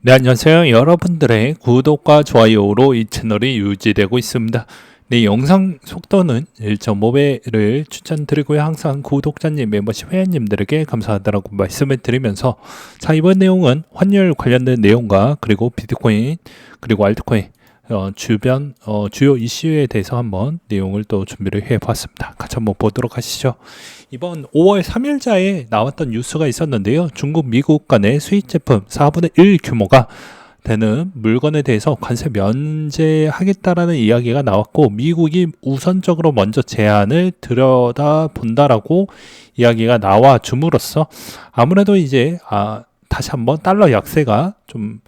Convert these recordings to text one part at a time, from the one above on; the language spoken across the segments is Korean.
네, 안녕하세요. 여러분들의 구독과 좋아요로 이 채널이 유지되고 있습니다. 네, 영상 속도는 1.5배를 추천드리고요. 항상 구독자님, 멤버십 회원님들에게 감사하다라고 말씀을 드리면서, 자, 이번 내용은 환율 관련된 내용과 그리고 비트코인 그리고 알트코인 주요 이슈에 대해서 한번 내용을 또 준비를 해봤습니다. 같이 한번 보도록 하시죠. 이번 5월 3일자에 나왔던 뉴스가 있었는데요. 중국, 미국 간의 수입 제품 4분의 1 규모가 되는 물건에 대해서 관세 면제하겠다라는 이야기가 나왔고, 미국이 우선적으로 먼저 제안을 들여다본다라고 이야기가 나와 줌으로써 아무래도 이제 다시 한번 달러 약세가 좀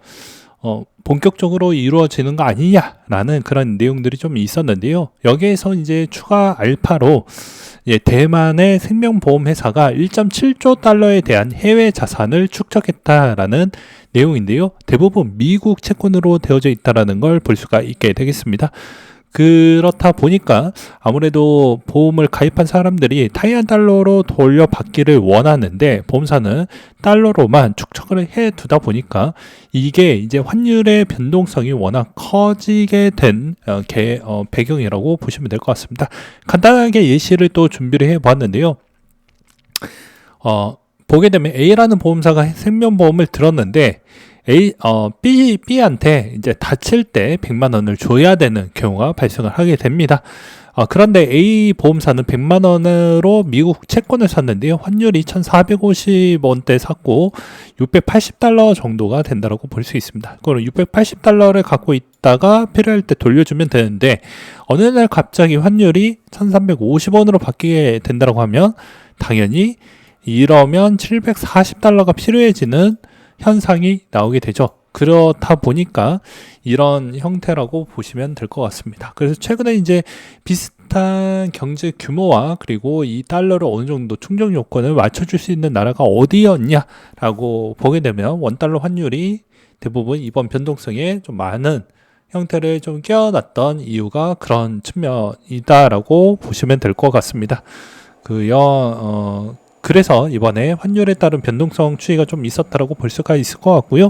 본격적으로 이루어지는 거 아니냐라는 그런 내용들이 좀 있었는데요. 여기에서 이제 추가 알파로 대만의 생명보험회사가 1.7조 달러에 대한 해외 자산을 축적했다라는 내용인데요. 대부분 미국 채권으로 되어져 있다라는 걸 볼 수가 있게 되겠습니다. 그렇다 보니까 아무래도 보험을 가입한 사람들이 타이완 달러로 돌려받기를 원하는데, 보험사는 달러로만 축적을 해 두다 보니까 이게 이제 환율의 변동성이 워낙 커지게 된 배경이라고 보시면 될 것 같습니다. 간단하게 예시를 또 준비를 해 보았는데요. 보게 되면 A라는 보험사가 생명보험을 들었는데, B한테 이제 다칠 때 100만 원을 줘야 되는 경우가 발생을 하게 됩니다. 그런데 A 보험사는 100만 원으로 미국 채권을 샀는데요. 환율이 1,450원대 샀고 680달러 정도가 된다고 볼 수 있습니다. 그럼 680달러를 갖고 있다가 필요할 때 돌려주면 되는데, 어느 날 갑자기 환율이 1,350원으로 바뀌게 된다고 하면 당연히 이러면 740달러가 필요해지는 현상이 나오게 되죠. 그렇다 보니까 이런 형태라고 보시면 될 것 같습니다. 그래서 최근에 이제 비슷한 경제 규모와 그리고 이 달러를 어느 정도 충족 요건을 맞춰줄 수 있는 나라가 어디였냐라고 보게 되면 원달러 환율이 대부분 이번 변동성에 좀 많은 형태를 좀 끼워놨던 이유가 그런 측면이다라고 보시면 될 것 같습니다. 그래서 이번에 환율에 따른 변동성 추이가 좀 있었다라고 볼 수가 있을 것 같고요.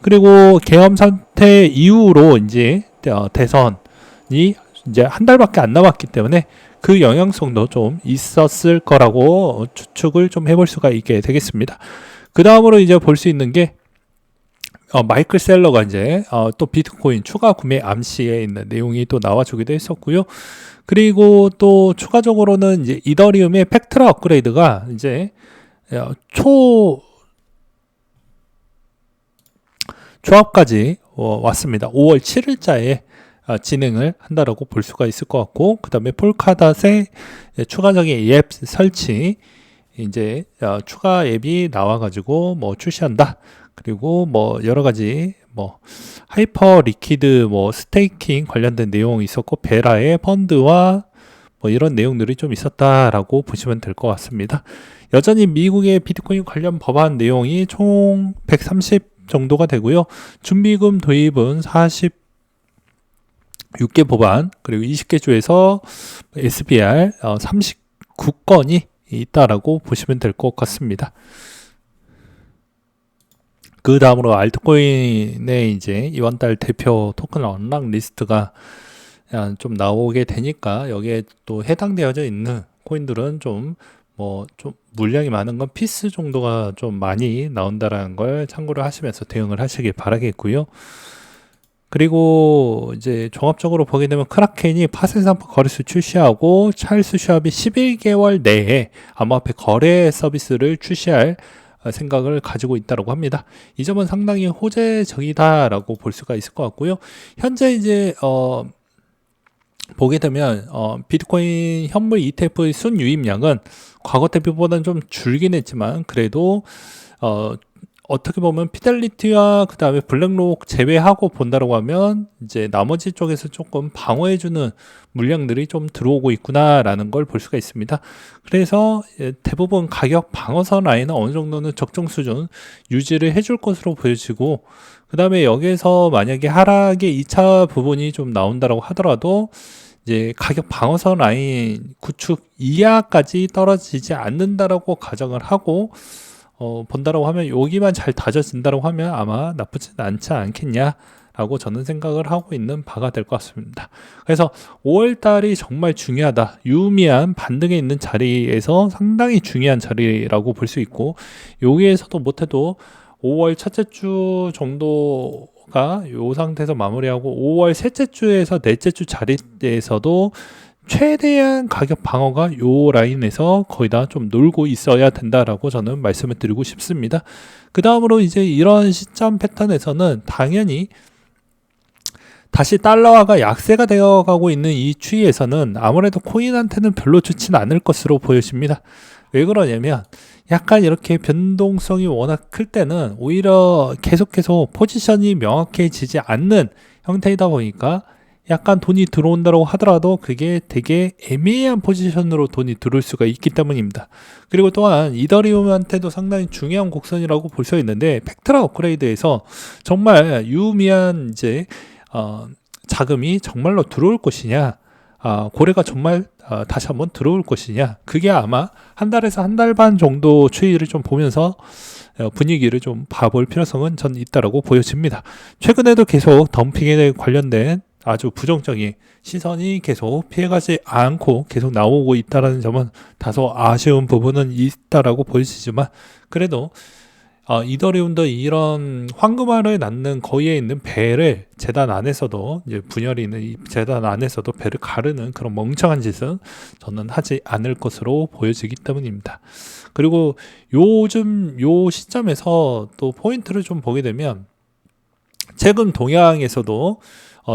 그리고 계엄 사태 이후로 이제 대선이 이제 한 달밖에 안 남았기 때문에 그 영향성도 좀 있었을 거라고 추측을 좀 해볼 수가 있게 되겠습니다. 그 다음으로 이제 볼 수 있는 게 마이클 셀러가 이제 또 비트코인 추가 구매 암시에 있는 내용이 또 나와주기도 했었고요. 그리고 또 추가적으로는 이제 이더리움의 팩트라 업그레이드가 이제 초합까지 왔습니다. 5월 7일자에 진행을 한다라고 볼 수가 있을 것 같고, 그 다음에 폴카닷의 추가적인 앱 설치, 이제 추가 앱이 나와가지고 뭐 출시한다. 그리고 뭐 여러 가지 뭐 하이퍼 리퀴드 뭐 스테이킹 관련된 내용이 있었고, 베라의 펀드와 뭐 이런 내용들이 좀 있었다라고 보시면 될 것 같습니다. 여전히 미국의 비트코인 관련 법안 내용이 총 130 정도가 되고요. 준비금 도입은 46개 법안, 그리고 20개 주에서 SBR 39건이 있다라고 보시면 될 것 같습니다. 그 다음으로 알트코인의 이제 이번 달 대표 토큰 언락 리스트가 좀 나오게 되니까, 여기에 또 해당되어져 있는 코인들은 좀 물량이 많은 건 피스 정도가 좀 많이 나온다라는 걸 참고를 하시면서 대응을 하시길 바라겠고요. 그리고 이제 종합적으로 보게 되면 크라켄이 파생상품 거래소 출시하고 찰스 슈왑이 11개월 내에 암호화폐 거래 서비스를 출시할 생각을 가지고 있다고 합니다. 이 점은 상당히 호재적이다라고 볼 수가 있을 것 같고요. 현재 이제 보게 되면 비트코인 현물 ETF의 순유입량은 과거 대비보다는 좀 줄긴 했지만, 그래도 어떻게 보면 피델리티와 그 다음에 블랙록 제외하고 본다라고 하면 이제 나머지 쪽에서 조금 방어해주는 물량들이 좀 들어오고 있구나라는 걸 볼 수가 있습니다. 그래서 대부분 가격 방어선 라인은 어느 정도는 적정 수준 유지를 해줄 것으로 보여지고, 그 다음에 여기에서 만약에 하락의 2차 부분이 좀 나온다라고 하더라도 이제 가격 방어선 라인 구축 이하까지 떨어지지 않는다라고 가정을 하고 본다라고 하면 여기만 잘 다져진다라고 하면 아마 나쁘진 않지 않겠냐라고 저는 생각을 하고 있는 바가 될 것 같습니다. 그래서 5월달이 정말 중요하다. 유의미한 반등에 있는 자리에서 상당히 중요한 자리라고 볼 수 있고, 여기에서도 못해도 5월 첫째 주 정도가 이 상태에서 마무리하고 5월 셋째 주에서 넷째 주 자리에서도 최대한 가격 방어가 요 라인에서 거의 다 좀 놀고 있어야 된다라고 저는 말씀을 드리고 싶습니다. 그 다음으로 이제 이런 시점 패턴에서는 당연히 다시 달러화가 약세가 되어 가고 있는 이 추이에서는 아무래도 코인한테는 별로 좋지는 않을 것으로 보여집니다. 왜 그러냐면 약간 이렇게 변동성이 워낙 클 때는 오히려 계속 포지션이 명확해지지 않는 형태이다 보니까 약간 돈이 들어온다고 하더라도 그게 되게 애매한 포지션으로 돈이 들어올 수가 있기 때문입니다. 그리고 또한 이더리움한테도 상당히 중요한 곡선이라고 볼 수 있는데, 팩트라 업그레이드에서 정말 유의미한 이제 자금이 정말로 들어올 것이냐, 고래가 정말 다시 한번 들어올 것이냐, 그게 아마 한 달에서 한 달 반 정도 추이를 좀 보면서 분위기를 좀 봐볼 필요성은 전 있다라고 보여집니다. 최근에도 계속 덤핑에 관련된 아주 부정적인 시선이 계속 피해가지 않고 계속 나오고 있다는 점은 다소 아쉬운 부분은 있다라고 보여지지만, 그래도 이더리움도 이런 황금알을 낳는 거위에 있는 배를 재단 안에서도 이제 분열이 있는 이 재단 안에서도 배를 가르는 그런 멍청한 짓은 저는 하지 않을 것으로 보여지기 때문입니다. 그리고 요즘 요 시점에서 또 포인트를 좀 보게 되면, 최근 동향에서도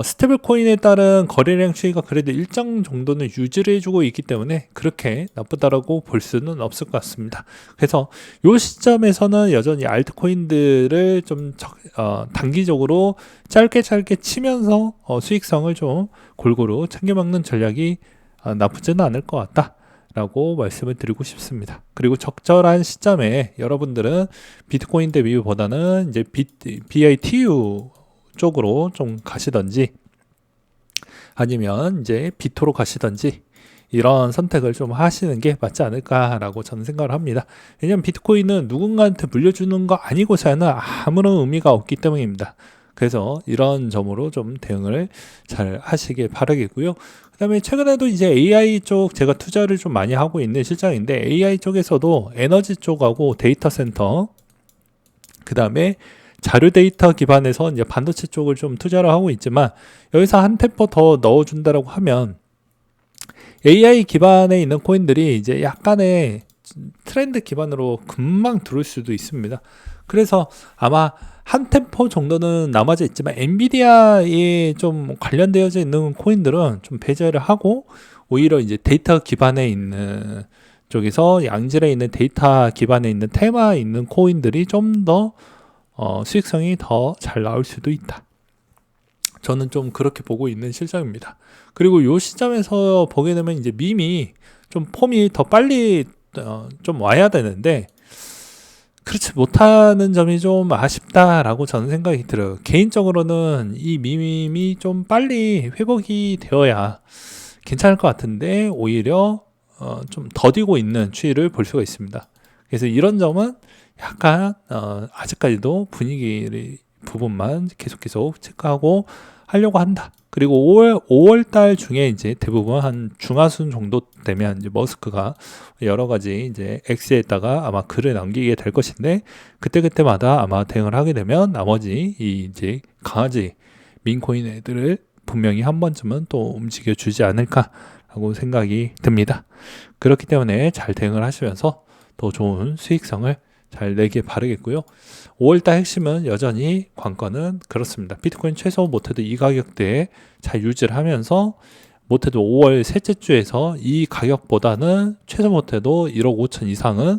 스테이블 코인에 따른 거래량 추이가 그래도 일정 정도는 유지를 해주고 있기 때문에 그렇게 나쁘다라고 볼 수는 없을 것 같습니다. 그래서 이 시점에서는 여전히 알트코인들을 좀 단기적으로 짧게 치면서 수익성을 좀 골고루 챙겨먹는 전략이 나쁘지는 않을 것 같다 라고 말씀을 드리고 싶습니다. 그리고 적절한 시점에 여러분들은 비트코인 대비보다는 이제 BITU 쪽으로 좀 가시던지 아니면 이제 비토로 가시던지 이런 선택을 좀 하시는 게 맞지 않을까라고 저는 생각을 합니다. 왜냐하면 비트코인은 누군가한테 물려주는 거 아니고서는 아무런 의미가 없기 때문입니다. 그래서 이런 점으로 좀 대응을 잘 하시길 바라겠고요. 그 다음에 최근에도 이제 AI 쪽 제가 투자를 좀 많이 하고 있는 실장인데, AI 쪽에서도 에너지 쪽하고 데이터 센터, 그 다음에 자료 데이터 기반에서 이제 반도체 쪽을 좀 투자를 하고 있지만, 여기서 한 템포 더 넣어준다라고 하면 AI 기반에 있는 코인들이 이제 약간의 트렌드 기반으로 금방 들어올 수도 있습니다. 그래서 아마 한 템포 정도는 남아져 있지만 엔비디아에 좀 관련되어져 있는 코인들은 좀 배제를 하고, 오히려 이제 데이터 기반에 있는 쪽에서 양질에 있는 데이터 기반에 있는 테마에 있는 코인들이 좀 더 수익성이 더 잘 나올 수도 있다. 저는 좀 그렇게 보고 있는 실정입니다. 그리고 이 시점에서 보게 되면 이제 밈이 좀 폼이 더 빨리 좀 와야 되는데 그렇지 못하는 점이 좀 아쉽다라고 저는 생각이 들어요. 개인적으로는 이 밈이 좀 빨리 회복이 되어야 괜찮을 것 같은데 오히려 좀 더디고 있는 추이를 볼 수가 있습니다. 그래서 이런 점은 약간 아직까지도 분위기 부분만 계속 체크하고 하려고 한다. 그리고 5월 달 중에 이제 대부분 한 중하순 정도 되면 이제 머스크가 여러 가지 이제 X에다가 아마 글을 남기게 될 것인데, 그때마다 아마 대응을 하게 되면 나머지 이 이제 강아지 민코인 애들을 분명히 한 번쯤은 또 움직여 주지 않을까라고 생각이 듭니다. 그렇기 때문에 잘 대응을 하시면서 더 좋은 수익성을 잘 내길 바라겠고요. 5월달 핵심은 여전히 관건은 그렇습니다. 비트코인 최소 못해도 이 가격대에 잘 유지를 하면서 못해도 5월 셋째 주에서 이 가격보다는 최소 못해도 1억 5천 이상은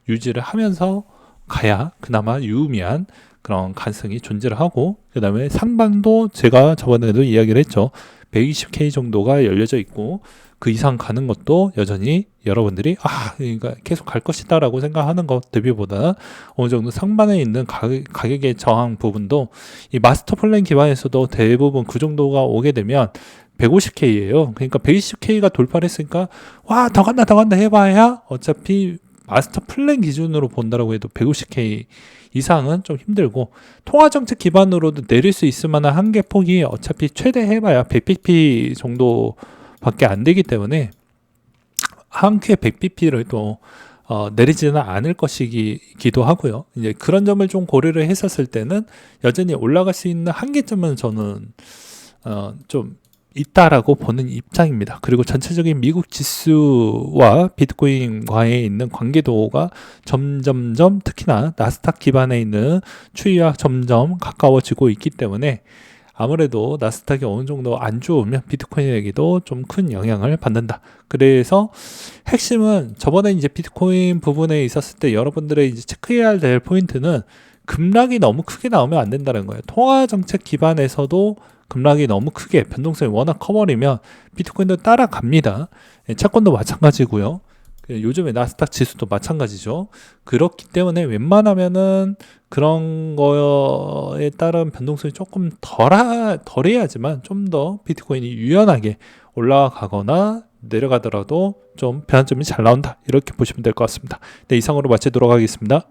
유지를 하면서 가야 그나마 유의미한 그런 가능성이 존재를 하고, 그 다음에 상방도 제가 저번에도 이야기를 했죠. 120K 정도가 열려져 있고 그 이상 가는 것도 여전히 여러분들이 그러니까 계속 갈 것이다 라고 생각하는 것 대비보다 어느 정도 상반에 있는 가격의 저항 부분도 이 마스터 플랜 기반에서도 대부분 그 정도가 오게 되면 150K예요. 그러니까 120K가 돌파를 했으니까 더 간다 해봐야 어차피 마스터 플랜 기준으로 본다라고 해도 150K 이상은 좀 힘들고, 통화 정책 기반으로도 내릴 수 있을 만한 한계 폭이 어차피 최대 해봐야 100bp 정도밖에 안 되기 때문에 한 큐에 100bp를 또 내리지는 않을 것이기도 하고요. 이제 그런 점을 좀 고려를 했었을 때는 여전히 올라갈 수 있는 한계점은 저는 좀 있다라고 보는 입장입니다. 그리고 전체적인 미국 지수와 비트코인과의 있는 관계도가 점점점, 특히나 나스닥 기반에 있는 추이와 점점 가까워지고 있기 때문에 아무래도 나스닥이 어느 정도 안 좋으면 비트코인에게도 좀 큰 영향을 받는다. 그래서 핵심은 저번에 이제 비트코인 부분에 있었을 때 여러분들의 이제 체크해야 될 포인트는 급락이 너무 크게 나오면 안 된다는 거예요. 통화 정책 기반에서도 급락이 너무 크게 변동성이 워낙 커버리면 비트코인도 따라갑니다. 채권도 마찬가지고요. 요즘에 나스닥 지수도 마찬가지죠. 그렇기 때문에 웬만하면은 그런 거에 따른 변동성이 조금 덜해야지만 좀 더 비트코인이 유연하게 올라가거나 내려가더라도 좀 변환점이 잘 나온다, 이렇게 보시면 될 것 같습니다. 네, 이상으로 마치도록 하겠습니다.